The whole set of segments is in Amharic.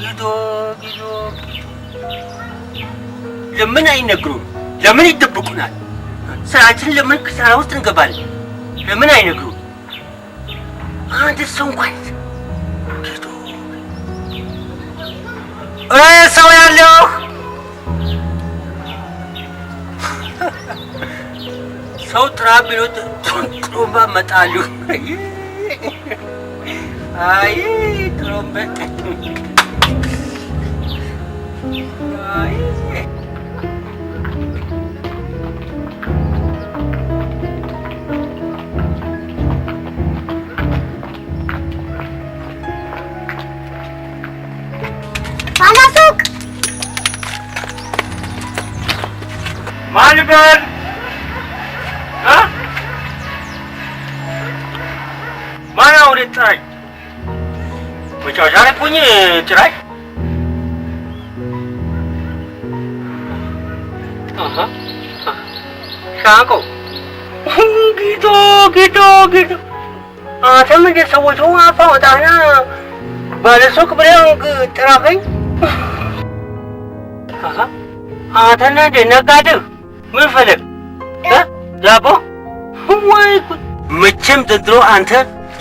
ጊዶ ለምን አይነግሩም? ለምን ይደብቁናል? ስራችን ለምን ስራ ውስጥ እንገባለን? ለምን አይነግሩም? አንድ ሰው እንኳን ጊዶ ሰው ያለው ሰው ትራብ ቢሎት ጥሩምባ መጣሉ። አይ ጥሩምባ አይ ባላሱቅ ማንበል ማነው ልጥራይ መጫወቻ ላይ ሆኜ ጥራይ ሻንቆ ጊዶ አንተም እንደ ሰዎቹ አፋ ወጣና ባለሱቅ ብለህ ጥራኸኝ። አንተና እንደ ነጋዴው ምን ፈለግ ዳቦ ወይ መቼም ዘንድሮ አንተ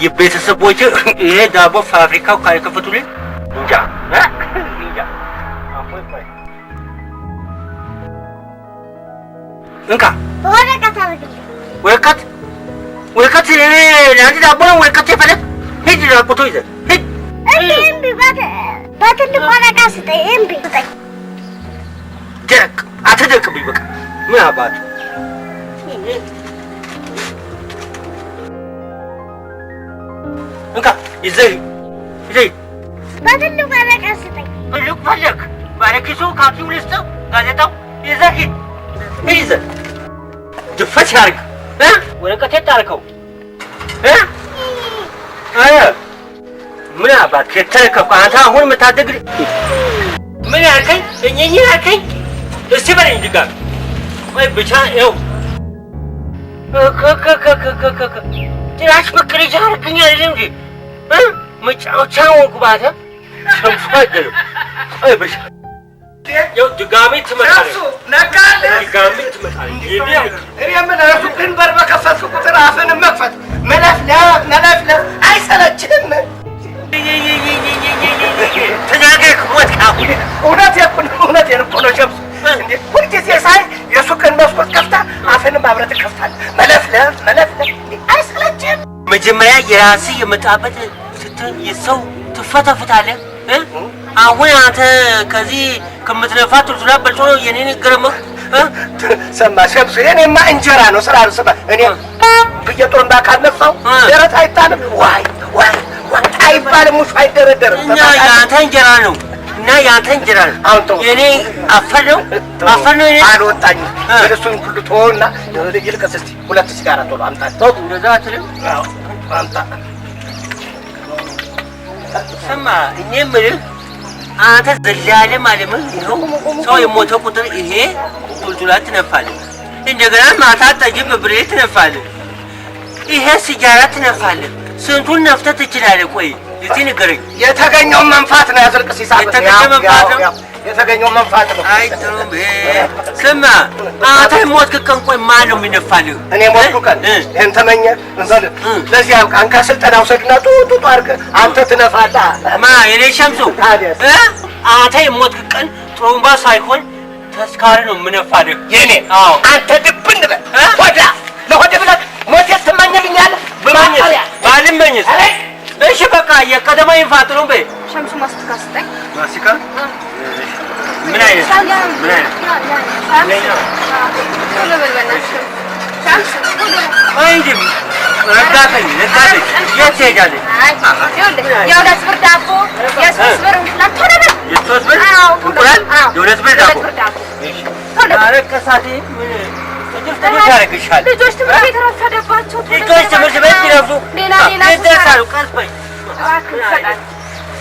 የቤተሰቦች ይሄ ዳቦ ፋብሪካው ካልከፈቱልኝ እንጃ እንካ ወረቀት እኔ ለአንድ ዳቦ ነው ወረቀት የፈለግ ሂድ ዳቦቶ ይዘህ ሂድ እምቢ በትልቅ ወረቀት ስጠኝ እምቢ ስጠኝ ደረቅ አትደርቅብኝ በቃ ምን አባቱ እንካ ይዘህ በትልቅ ወረቀት ስጠኝ ትልቅ ፈለግ ባለኪሱ ካኪው ልስጥህ ጋዜጣው ይዘህ ሂድ ይዘህ ድፈት ያርግ ወረቀት የጣልከው ምን አባክ የተረከብኩ አንተ አሁን የምታደግል ምን ያልከኝ እኛኝ ያልከኝ እስቲ በለኝ ድጋሚ ወይ ብቻ ይኸው ጭራሽ ፍቅር ይቻልክኝ አይደለም እንጂ መጫወቻ ሆንኩ ባተ ሸምሱ አይደለም ወይ ብቻ ይኸው ድጋሚ ትመጣለህ ድጋሚ ትመጣለህ እኔ ምን ሱቅህን በር በከፈትኩ ቁጥር አፍህን መክፈት መለፍለፍ አይሰለችህም? ተናገርክ ሞት ካሁን እውነቴን እኮ ነው ሸምሱ። ሁልጊዜ ሳይ የሱቅህን መስኮት ከፍታ አፍህንም አብረህ ትከፍታለህ። መለፍለፍ አይሰለችህም? መጀመሪያ የራስህ የመጣበት ስትል የሰው ትፈተፍታለህ። አሁን አንተ ከዚህ ከምትለፋ ቱልቱላ በልቶ ነው የኔን ገረመህ። ሰማ ሸምሱ የኔማ እንጀራ ነው ስራ ነው። ስማ እኔ ብየጦንዳ ካልነፋው ደረት አይጣልም ዋይ አይባልም ሙሽ አይደረደርም። እና ያንተ እንጀራ ነው የኔ አፈር ነው የኔ አልወጣኝም። እሱን ሁሉ ተወውና ይልቀስ እስቲ 2 ሲጋራ ቶሎ አምጣ። ተው እንደዛ አትልም አምጣ። ስማ እኔ የምልህ አንተ ዘላለ ማለት ይኸው ሰው የሞተ ቁጥር ይሄ ቱልቱላ ትነፋለህ፣ እንደገና ማታ ጠጅብ ብሬ ትነፋለህ፣ ይሄ ሲጋራ ትነፋለህ። ስንቱን ነፍተህ ትችላለህ? ቆይ እስቲ ንገረኝ። የተገኘውን መንፋት ነው ያዝርቅ ሲሳብ የተገኘው መንፋት ነው። አይ ጥሩም ስማ አንተ ሞትክ ቀን ቆይ ማን ነው የሚነፋልህ? እኔ ሞትኩ ቀን ይሄን ተመኘ እንዘል ለዚህ ያብቃን። ከስልጠና ውሰድና ጡጡ አድርገህ አንተ ትነፋለህ። የኔ ሸምሱ አንተ የሞትክ ቀን ጥሩምባ ሳይሆን ተስካሪ ነው የምነፋልህ የኔ። አዎ አንተ ድብን በል ወዳ ለሆድ ብለህ ሞቴት ትመኝልኛለህ? ባልመኝስ እሺ በቃ የቀደማ ይፋት ነው በይ። ሸምሱ ማስቲካ ስጠኝ። ማስቲካ ምን አይነት ረጋተኝ የት ትሄጃለሽ? የ2 ብር ዳቦ የ3 ብር እንቁላል ቶሎ በል። የ3 ብር እንቁላል የ2 ብር ዳቦ አረከሳቴ ልጆች ትምህርት ቤት ረፈደባቸው። ልጆች ትምህርት ቤት ሲረፍዱ ሌላ ይደርሳሉ። ቀስ በይ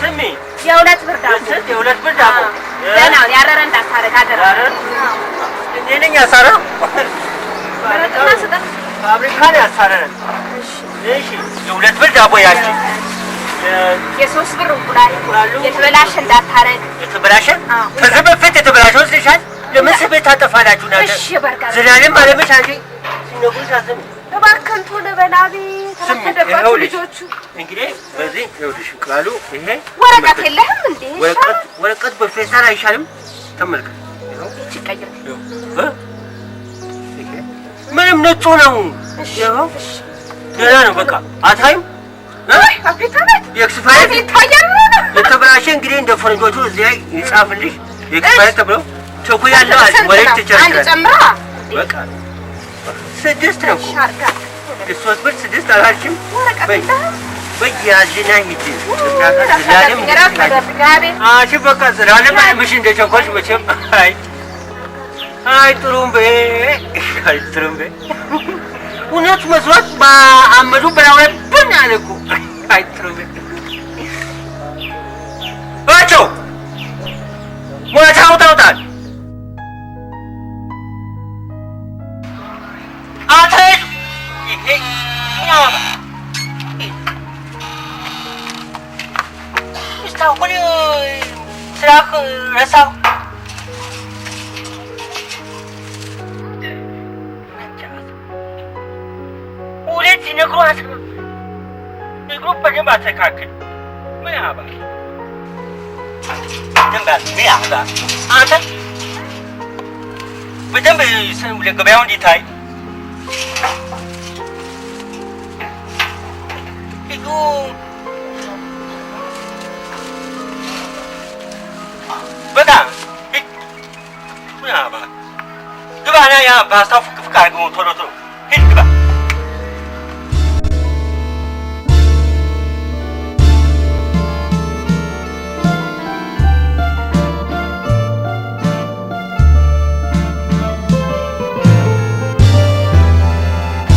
ስሚ የ2 ብር ዳቦ ደህና ያረረ እንዳታረግ አደራ። እኔ ነኝ ያሳረው ፋብሪካ ነው ያሳረን። እሺ የ2 ብር ዳቦ ያቺ የሶስት ብር እንቁላል የተበላሸ እንዳታረግ። የተበላሸ ከዚህ በፊት የተበላሸ ወስደሻል። ለምን ስቤት ታጠፋላችሁ? ናተ ዘላለም አለምሽ አንቺ ሲነግሩሽ አትሰሚም። እባክህን ቶሎ በል አቤት። ተደባችሁ ልጆቹ እንግዲህ በዚህ ይኸውልሽ እንቁላሉ ይሄ ወረቀት የለህም እንዴ? ወረቀት በፌስታል አይሻልም? ተመልከት። ምንም ነጩ ነው። ይኸው ገና ነው። በቃ አታይም? የኤክስፓየር የተበላሸ እንግዲህ እንደ ፈረንጆቹ እዚህ ላይ ይጻፍልሽ የኤክስፓየር ተብሎ ቸኩያለሁ ወሬት ትችላለሽ። በቃ 6 ነው እኮ 3 ብር 6 አላልሽም? በያዝና ሂጂ አንቺ በቃ ዘላለም አለምሽ እንደቸኮልሽ መቼም አይ ጥሩምቤ እውነት መስሎት በአመዱ በላው ላይ ብን አለ እኮ። አይ ጥሩምቤ ባቸው ሞታው ታውጣል አትሄድ ይሄ ያባ እስታሁን ስራህ ረሳሁ። ሁለት ሲነግሩህ እግሩን በደንብ አስተካክል። ምን ያባ ምን ያባ አንተ በደንብ ለገበያው እንዲታይ ሂዱ። በቃ ምን ያባ ግባና ያ ፓስታው ፍቅፍቅ አድርገው ቶሎ ቶሎ ሂድ ግባ።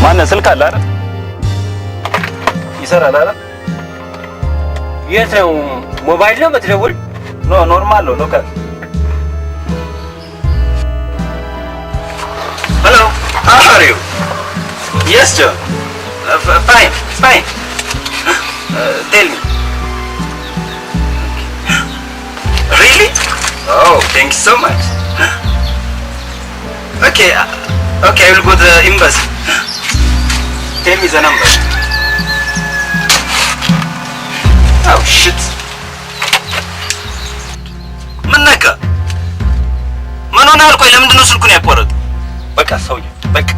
ማነው ስልክ አለ አይደል? ይሰራል አይደል? የት ነው? ሞባይል ነው የምትደውል? ኖ ኖርማል ነው ሎካል። ሄሎ how are you? Yes John. Fine. Tell me. Really? Oh, thank you so much. Okay, I will go to the embassy. Tell me the number. Oh shit. ምን ነካ? ምን ሆነሃል? ቆይ ለምንድን ነው ስልኩን ያቋረጠው? በቃ ሰውዬ በቃ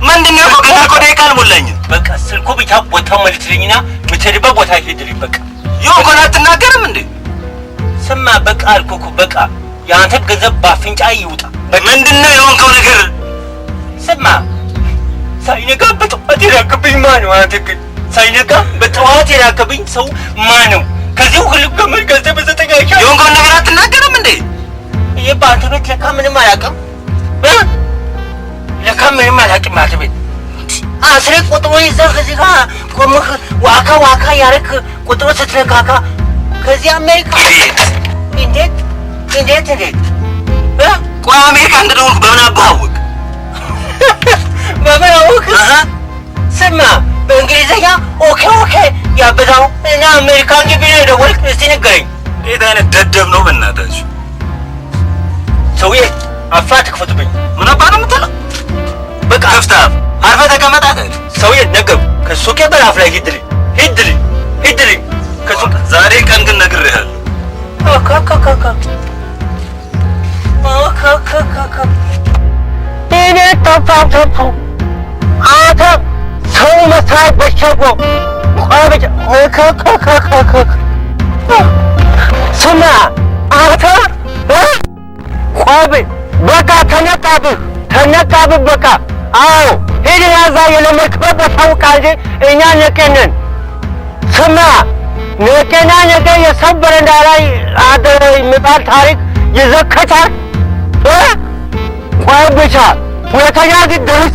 ምንድነው? ገና እኮ ደቂቃ አልሞላኝም። በቃ ስልኩ ብቻ ቦታው መልስልኝና የምትሄድበት ቦታ ሂድልኝ። በቃ ይሁን እኮ አትናገርም እንዴ? ስማ በቃ አልኩህ እኮ በቃ የአንተ ገንዘብ በአፍንጫ ይውጣ። ምንድነው የሆንከው ነገር? ስማ ሳይነጋ በጠዋት የላከብኝ ማነው? አንተ ግን ሳይነጋ በጠዋት የላከብኝ ሰው ማነው? ከዚህ ሁሉ ገመድ ገንዘብ በዘጠኝ አይሻ የሆንከውን ነገር አትናገርም እንዴ? ይሄ በአንተ ቤት ለካ ምንም አያውቅም። ለካ ምንም አላውቅም። አንተ ቤት አስሬ ቁጥሩ ይዘህ እዚህ ጋር ቆመህ ዋካ ያረክ ቁጥሩ ስትነካካ ከዚህ አሜሪካ እንዴት ቆይ አሜሪካ እንደደወልኩ በምን አባወቅ? በምን አወቅ? ስማ በእንግሊዝኛ ኦኬ ያበዛው እና አሜሪካ ግቢ ነው የደወልክ። እስቲ ንገረኝ። እንዴት አይነት ደደብ ነው በእናታችሁ? ሰውዬ አፋ ትክፈትብኝ። ምን አባ ነው የምትለው? በቃ ከፍታ አርፈህ ተቀመጥ። ሰውዬ ነገሩ ከሱቄ በራፍ ላይ ሂድልኝ ከሱቅ። ዛሬ ቀን ግን ነግሬሃለሁ። እኔ ተፋተፉ አንተ ሰው መስራት በሸጎ ስማ አንተ ቆብ በቃ ተነቃብህ በቃ። አዎ ሂድ ያዛ የለመድክበት ቦታ አውቃ እንጂ እኛ ነቄነን። ስማ ነቄና ነገ የሰው በረንዳ ላይ አደረ የሚባል ታሪክ ይዘከታል። ቆይ ብቻ ሁለተኛ ግን